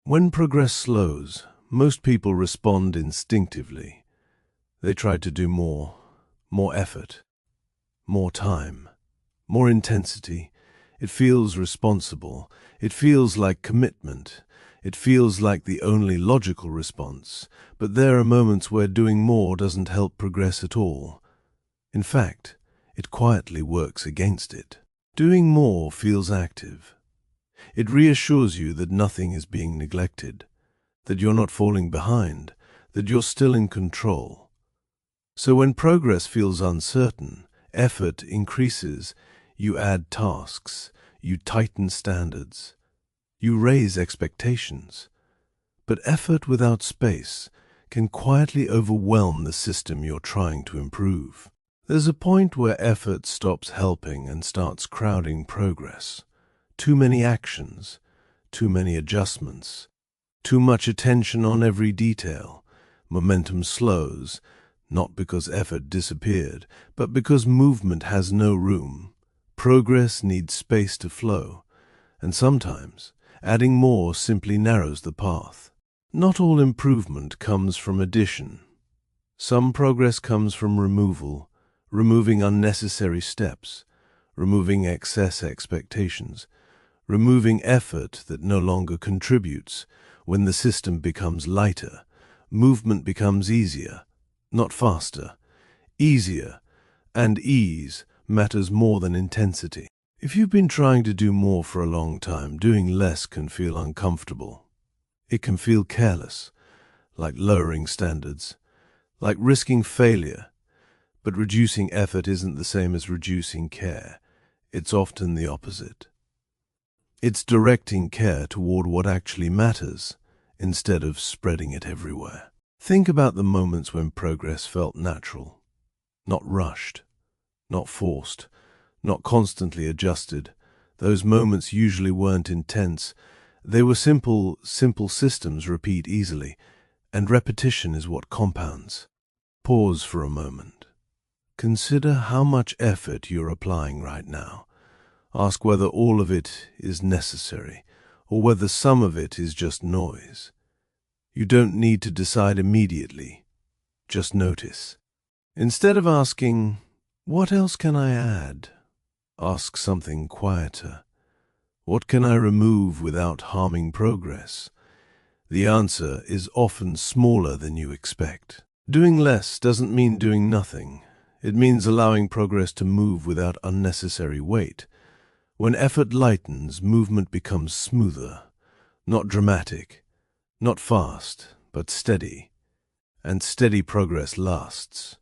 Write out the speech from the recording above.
When progress slows, most people respond instinctively. They try to do more effort, more time, more intensity. It feels responsible. It feels like commitment. It feels like the only logical response. But there are moments where doing more doesn't help progress at all. In fact, it quietly works against it. Doing more feels active. It reassures you that nothing is being neglected, that you're not falling behind, that you're still in control. So when progress feels uncertain, effort increases, you add tasks, you tighten standards, you raise expectations. But effort without space can quietly overwhelm the system you're trying to improve. There's a point where effort stops helping and starts crowding progress. Too many actions, too many adjustments, too much attention on every detail. Momentum slows, not because effort disappeared, but because movement has no room. Progress needs space to flow, and sometimes adding more simply narrows the path. Not all improvement comes from addition. Some progress comes from removing unnecessary steps, removing excess expectations, removing effort that no longer contributes. When the system becomes lighter, movement becomes easier, not faster. Easier, and ease matters more than intensity. If you've been trying to do more for a long time, doing less can feel uncomfortable. It can feel careless, like lowering standards, like risking failure. But reducing effort isn't the same as reducing care. It's often the opposite. It's directing care toward what actually matters, instead of spreading it everywhere. Think about the moments when progress felt natural, not rushed, not forced, not constantly adjusted. Those moments usually weren't intense. They were simple systems repeat easily, and repetition is what compounds. Pause for a moment. Consider how much effort you're applying right now. Ask whether all of it is necessary, or whether some of it is just noise. You don't need to decide immediately. Just notice. Instead of asking, "What else can I add?" ask something quieter. What can I remove without harming progress? The answer is often smaller than you expect. Doing less doesn't mean doing nothing. It means allowing progress to move without unnecessary weight. When effort lightens, movement becomes smoother, not dramatic, not fast, but steady. And steady progress lasts.